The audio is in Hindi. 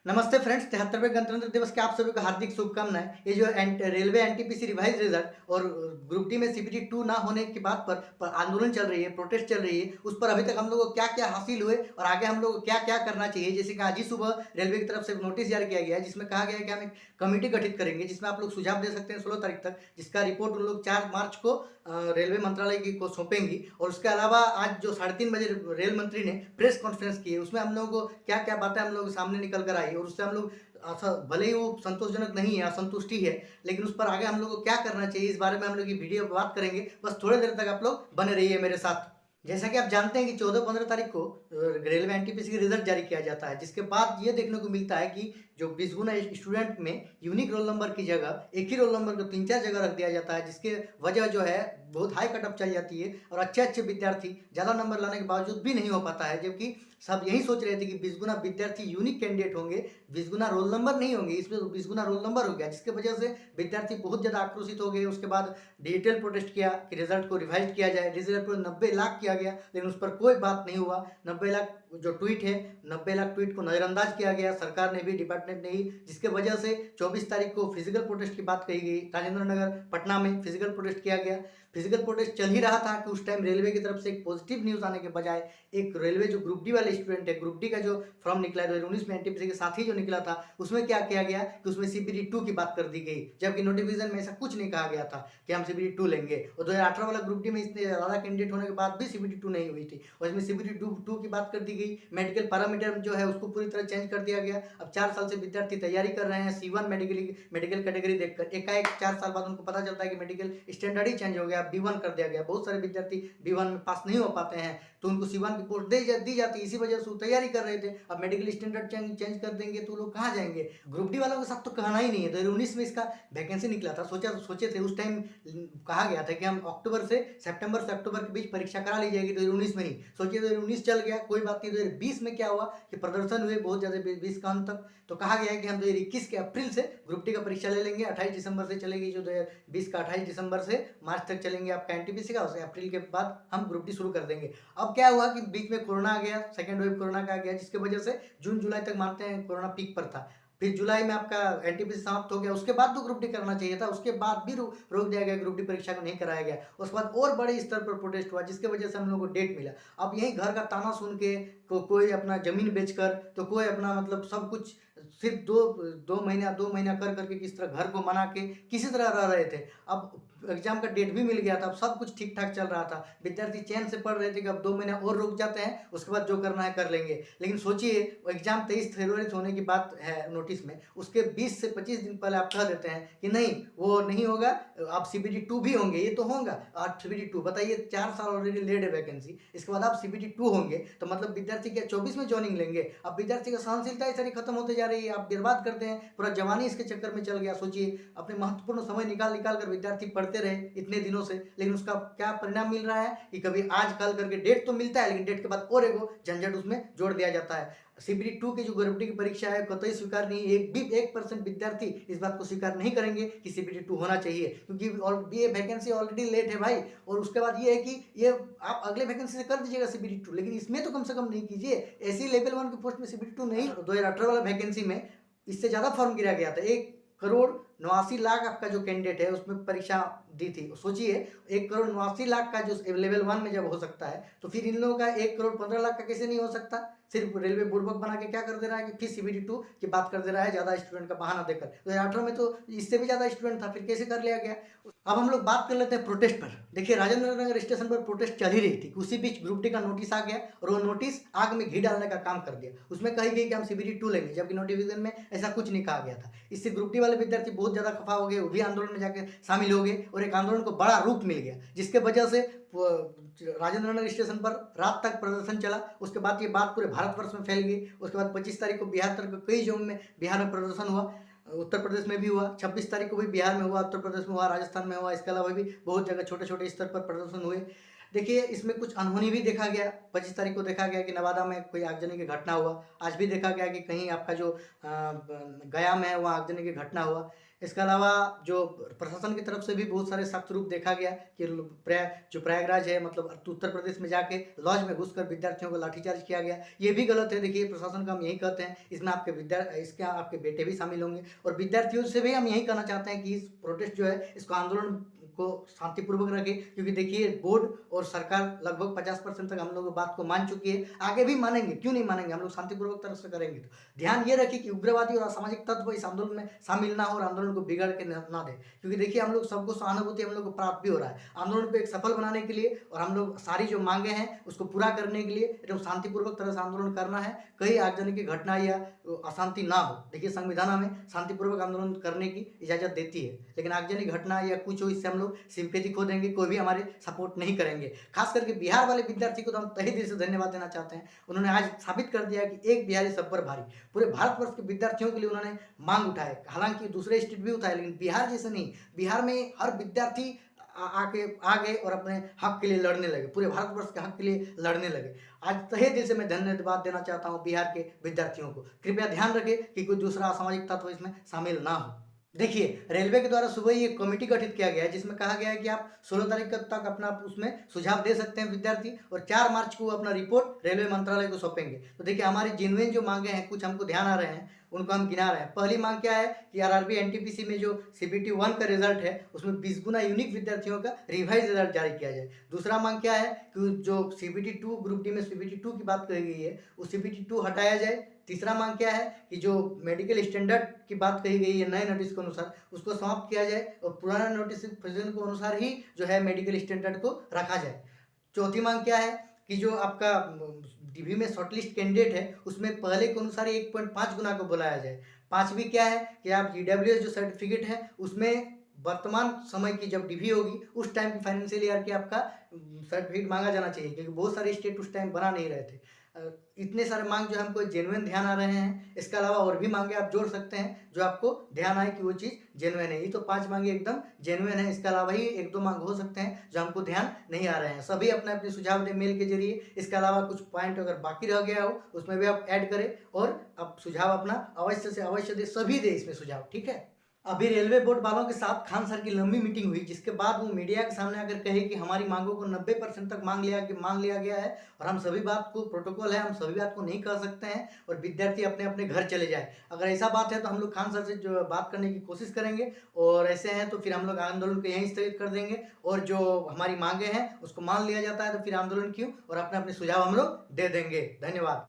नमस्ते फ्रेंड्स, 73वें गणतंत्र दिवस के आप सभी को हार्दिक शुभकामनाएं। ये जो रेलवे एनटीपीसी रिवाइज रिजल्ट और ग्रुप डी में सीपीटी 2 ना होने की बात पर आंदोलन चल रही है, प्रोटेस्ट चल रही है, उस पर अभी तक हम लोगों को क्या क्या हासिल हुए और आगे हम लोगों को क्या क्या करना चाहिए। जैसे कि आज ही सुबह रेलवे की तरफ से नोटिस जारी किया गया है, जिसमें कहा गया है कि हम एक कमेटी गठित करेंगे, जिसमें आप लोग सुझाव दे सकते हैं 16 तारीख तक, जिसका रिपोर्ट उन लोग 4 मार्च को रेलवे मंत्रालय को सौंपेंगी। और उसके अलावा आज जो 3:30 बजे रेल मंत्री ने प्रेस कॉन्फ्रेंस की है, उसमें हम लोगों को क्या क्या बातें हम लोग के सामने निकल कर आई और उससे हम लोग भले ही वो संतोषजनक नहीं है, असंतुष्टि है, लेकिन उस पर आगे हम लोग को क्या करना चाहिए, इस बारे में हम लोग ये वीडियो में बात करेंगे। बस थोड़ी देर तक आप लोग बने रहिए मेरे साथ। जैसा कि आप जानते हैं कि 14-15 तारीख को रेलवे एनटीपीसी की रिजल्ट जारी किया जाता है, जिसके बाद ये देखने को मिलता है कि जो 20 गुना स्टूडेंट में यूनिक रोल नंबर की जगह एक ही रोल नंबर को 3-4 जगह रख दिया जाता है, जिसके वजह जो है बहुत हाई कट ऑफ चल जाती है और अच्छे विद्यार्थी ज़्यादा नंबर लाने के बावजूद भी नहीं हो पाता है। जबकि सब यही सोच रहे थे कि 20 गुना विद्यार्थी यूनिक कैंडिडेट होंगे, 20 गुना रोल नंबर नहीं होंगे, इसमें तो 20 गुना रोल नंबर हो गया, जिसके वजह से विद्यार्थी बहुत ज़्यादा आक्रोशित हो गए। उसके बाद डिजिटल प्रोटेस्ट किया कि रिजल्ट को रिवाइज किया जाए। रिजल्ट को 90 लाख किया गया, लेकिन उस पर कोई बात नहीं हुआ। 90 लाख जो ट्वीट है, 90 लाख ट्वीट को नज़रअंदाज किया गया, सरकार ने भी, डिपार्टमेंट ने ही, जिसके वजह से 24 तारीख को फिजिकल प्रोटेस्ट की बात कही गई। राजेंद्र नगर पटना में फिजिकल प्रोटेस्ट किया गया। फिजिकल प्रोटेस्ट चल ही रहा था कि उस टाइम रेलवे की तरफ से एक पॉजिटिव न्यूज़ आने के बजाय एक रेलवे जो ग्रुप डी वाले स्टूडेंट है, ग्रुप डी का जो फॉर्म निकला 2019 में एनटीपीसी के साथ ही जो निकला था, उसमें क्या किया गया कि उसमें सीपीटी 2 की बात कर दी गई, जबकि नोटिफिकेशन में ऐसा कुछ नहीं कहा गया था कि हम सीपीटी 2 लेंगे। और 2018 वाला ग्रुप डी में इतने ज़्यादा कैंडिडेट होने के बाद भी सीपीटी 2 नहीं हुई थी और इसमें सीपीटी 2 की बात कर दी गई। मेडिकल पैरामीटर जो है उसको पूरी तरह चेंज कर दिया गया। अब 4 साल से विद्यार्थी तैयारी कर रहे हैं C1 मेडिकल कैटेगरी देखकर, एकाएक 4 साल बाद उनको पता चलता है कि मेडिकल स्टैंडर्ड ही चेंज हो गया, B1 कर दिया गया। बहुत सारे विद्यार्थी B1 में पास नहीं हो पाते हैं, तो उनको C1 की पोस्ट दी जाती है। इसी वजह से वो तैयारी कर रहे थे। अब मेडिकल स्टैंडर्ड चेंज कर देंगे तो लोग कहाँ जाएंगे? ग्रुप डी वालों के साथ तो कहना ही नहीं है। 2019 में इसका वैकेंसी निकला था, सोचे थे उस टाइम, कहा गया था कि हम सितंबर से अक्टूबर के बीच परीक्षा करा ली जाएगी 2019 में ही। सोचिए 2019 चल गया, कोई बात नहीं। 2020 में क्या हुआ कि प्रदर्शन हुए बहुत ज़्यादा 20 का अंत तक, तो कहा गया है कि हम 2021 के अप्रैल से ग्रुप डी का परीक्षा ले लेंगे। 28 दिसंबर से चलेगी, जो 2020 का 28 दिसंबर से मार्च तक चलेंगे आपका एनटीपीसी का, उसके अप्रैल के बाद हम ग्रुप डी शुरू कर देंगे। अब क्या हुआ कि बीच में कोरोना आ गया, सेकेंड वेव कोरोना का आ गया, जिसकी वजह से जून जुलाई तक मानते हैं कोरोना पीक पर था। फिर जुलाई में आपका एनटीपीसी समाप्त हो गया, उसके बाद तो ग्रुप डी करना चाहिए था, उसके बाद भी रोक दिया गया, ग्रुप डी परीक्षा को नहीं कराया गया। उसके बाद और बड़े स्तर पर प्रोटेस्ट हुआ, जिसकी वजह से हम लोगों को डेट मिला। अब यही घर का ताना सुन के कोई अपना जमीन बेचकर, तो कोई अपना मतलब सब कुछ सिर्फ दो महीना कर करके किस तरह घर को मना के किसी तरह रह रहे थे। अब एग्जाम का डेट भी मिल गया था, अब सब कुछ ठीक ठाक चल रहा था, विद्यार्थी चैन से पढ़ रहे थे कि अब 2 महीना और रुक जाते हैं, उसके बाद जो करना है कर लेंगे। लेकिन सोचिए एग्जाम 23 फरवरी से होने की बात है नोटिस में, उसके 20 से 25 दिन पहले आप कह देते हैं कि नहीं वो नहीं होगा, आप सीपीटी 2 भी होंगे। ये तो होगा आप सीपीटी 2, बताइए 4 साल ऑलरेडी लेट है वैकेंसी, इसके बाद आप सीपीटी 2 होंगे, तो मतलब विद्यार्थी क्या 24 में ज्वाइनिंग लेंगे? अब विद्यार्थी का सहनशीलता ही सारी खत्म होते जा रही है, आप बर्बाद करते हैं, पूरा जवानी इसके चक्कर में चल गया। सोचिए अपने महत्वपूर्ण समय निकाल कर विद्यार्थी पढ़ते रहे इतने दिनों से, लेकिन उसका क्या परिणाम मिल रहा है कि कभी आज कल करके डेट तो मिलता है, लेकिन डेट के बाद और एक झंझट उसमें जोड़ दिया जाता है। सीपीटी 2 की जो ग्रुप डी की परीक्षा है कतई स्वीकार नहीं, 1% विद्यार्थी इस बात को स्वीकार नहीं करेंगे कि सीपीटी 2 होना चाहिए, क्योंकि ये वैकेंसी ऑलरेडी लेट है भाई। और उसके बाद ये है कि ये आप अगले वैकेंसी से कर दीजिएगा सीपीटी 2, लेकिन इसमें तो कम से कम नहीं कीजिए। ऐसी लेवल 1 की पोस्ट में सीपीटी 2 नहीं। 2018 वाला वैकेंसी में इससे ज़्यादा फॉर्म गिरा गया था, 1,89,00,000 आपका जो कैंडिडेट है उसमें परीक्षा दी थी। सोचिए 1,89,00,000 का जो लेवल 1 में जब हो सकता है, तो फिर इन लोगों का 1,15,00,000 का कैसे नहीं हो सकता? सिर्फ रेलवे बुड़बक बना के क्या कर दे रहा है कि फिर सीपीटी 2 की बात कर दे रहा है ज़्यादा स्टूडेंट का बहाना देकर। 2018 में तो इससे भी ज़्यादा स्टूडेंट था, फिर कैसे कर लिया गया? अब हम लोग बात कर लेते हैं प्रोटेस्ट पर। देखिए राजेंद्र नगर स्टेशन पर प्रोटेस्ट चल ही रही थी, उसी बीच ग्रुप डी का नोटिस आ गया और वो नोटिस आग में घी डालने का काम कर दिया। उसमें कही गई कि हम सीपीटी 2 लेंगे, जबकि नोटिफिकेशन में ऐसा कुछ नहीं कहा गया था। इससे ग्रुप डी वाले विद्यार्थी बहुत ज़्यादा खफा हो गए, वो भी आंदोलन में जाकर शामिल हो गए और एक आंदोलन को बड़ा रूप मिल गया, जिसके वजह से राजेंद्र नगर स्टेशन पर रात तक प्रदर्शन चला। उसके बाद ये बात पूरे भारतवर्ष में फैल गई। उसके बाद 25 तारीख को बिहार तक कई जोन में बिहार में प्रदर्शन हुआ, उत्तर प्रदेश में भी हुआ, 26 तारीख को भी बिहार में हुआ, उत्तर प्रदेश में हुआ, राजस्थान में हुआ, इसके अलावा भी बहुत जगह छोटे छोटे स्तर पर प्रदर्शन हुए। देखिए इसमें कुछ अनहोनी भी देखा गया। 25 तारीख को देखा गया कि नवादा में कोई आगजनी की घटना हुआ। आज भी देखा गया कि कहीं आपका जो गया में है वहाँ आगजनी की घटना हुआ। इसके अलावा जो प्रशासन की तरफ से भी बहुत सारे सख्त रूप देखा गया कि जो प्रयागराज है मतलब उत्तर प्रदेश में जाके लॉज में घुसकर विद्यार्थियों को लाठीचार्ज किया गया। ये भी गलत है। देखिए प्रशासन का हम यही कहते हैं, इसमें इसके आपके बेटे भी शामिल होंगे और विद्यार्थियों से भी हम यही कहना चाहते हैं कि इस प्रोटेस्ट जो है इसको आंदोलन को शांतिपूर्वक रखें, क्योंकि देखिए बोर्ड और सरकार लगभग 50% तक हम लोग बात को मान चुकी है, आगे भी मानेंगे, क्यों नहीं मानेंगे, हम लोग शांतिपूर्वक तरफ से करेंगे। तो ध्यान ये रखें कि उग्रवादी और असामाजिक तत्व इस आंदोलन में शामिल ना हो और आंदोलन को बिगाड़ के ना दे, क्योंकि देखिए हम लोग सबको सहानुभूति हम लोग को प्राप्त भी हो रहा है आंदोलन को एक सफल बनाने के लिए, और हम लोग सारी जो मांगे हैं उसको पूरा करने के लिए एकदम शांतिपूर्वक तरह से आंदोलन करना है। कहीं आगजनी की घटना या अशांति ना हो। देखिए संविधान हमें शांतिपूर्वक आंदोलन करने की इजाजत देती है, लेकिन आगजनी घटना या कुछ हो इससे हम लोग सिंपैथी खो देंगे, कोई भी हमारे सपोर्ट नहीं करेंगे। खास करके बिहार वाले विद्यार्थी को तो हम तहे दिल से धन्यवाद देना चाहते हैं। उन्होंने आज साबित कर दिया कि एक बिहारी सब पर भारी। पूरे भारतवर्ष के विद्यार्थियों के लिए उन्होंने मांग उठाए, हालांकि दूसरे स्टेट भी उठाए, लेकिन बिहार जैसे नहीं। बिहार में हर विद्यार्थी आ गए और अपने हक के लिए लड़ने लगे, पूरे भारतवर्ष के हक के लिए लड़ने लगे। आज तहे दिल से मैं धन्यवाद देना चाहता हूँ बिहार के विद्यार्थियों को। कृपया ध्यान रखें कि कोई दूसरा असामाजिक तत्व इसमें शामिल ना हो। देखिए रेलवे के द्वारा सुबह ही एक कमेटी गठित किया गया है, जिसमें कहा गया है कि आप 16 तारीख तक अपना उसमें सुझाव दे सकते हैं विद्यार्थी, और 4 मार्च को अपना रिपोर्ट रेलवे मंत्रालय को सौंपेंगे। तो देखिए हमारी जेन्युइन जो मांगे हैं, कुछ हमको ध्यान आ रहे हैं, उनको हम गिना रहे हैं। पहली मांग क्या है कि आरआरबी एनटीपीसी में जो सीबीटी 1 का रिजल्ट है उसमें 20 गुना यूनिक विद्यार्थियों का रिवाइज रिजल्ट जारी किया जाए। दूसरा मांग क्या है कि जो सीबीटी 2 ग्रुप डी में सीबीटी 2 की बात कही गई है, उस सीबीटी 2 हटाया जाए। तीसरा मांग क्या है कि जो मेडिकल स्टैंडर्ड की बात कही गई है नए नोटिस के अनुसार, उसको समाप्त किया जाए और पुराना नोटिफिकेशन के अनुसार ही जो है मेडिकल स्टैंडर्ड को रखा जाए। चौथी मांग क्या है कि जो आपका डीवी में शॉर्टलिस्ट कैंडिडेट है उसमें पहले के अनुसार 1.5 गुना को बुलाया जाए। पांचवी क्या है कि आप ईडब्ल्यूएस जो सर्टिफिकेट है उसमें वर्तमान समय की जब डीवी होगी उस टाइम की फाइनेंशियल ईयर की आपका सर्टिफिकेट मांगा जाना चाहिए, क्योंकि बहुत सारे स्टेट उस टाइम बना नहीं रहे थे। इतने सारे मांग जो हमको जेन्युइन ध्यान आ रहे हैं। इसके अलावा और भी मांगे आप जोड़ सकते हैं जो आपको ध्यान आए कि वो चीज़ जेन्युइन है। ये तो 5 मांगे एकदम जेन्युइन है। इसके अलावा ही 1-2 मांग हो सकते हैं जो हमको ध्यान नहीं आ रहे हैं। सभी अपने अपने सुझाव दें मेल के जरिए। इसके अलावा कुछ पॉइंट अगर बाकी रह गया हो उसमें भी आप ऐड करें और आप सुझाव अपना अवश्य से अवश्य दें, सभी दें इसमें सुझाव, ठीक है। अभी रेलवे बोर्ड वालों के साथ खान सर की लंबी मीटिंग हुई, जिसके बाद वो मीडिया के सामने आकर कहे कि हमारी मांगों को 90% तक मान लिया गया है और हम सभी बात को प्रोटोकॉल है, हम सभी बात को नहीं कर सकते हैं और विद्यार्थी अपने अपने घर चले जाए। अगर ऐसा बात है तो हम लोग खान सर से जो बात करने की कोशिश करेंगे, और ऐसे हैं तो फिर हम लोग आंदोलन को यहीं स्थगित कर देंगे, और जो हमारी मांगे हैं उसको मान लिया जाता है तो फिर आंदोलन क्यों, और अपने अपने सुझाव हम लोग दे देंगे। धन्यवाद।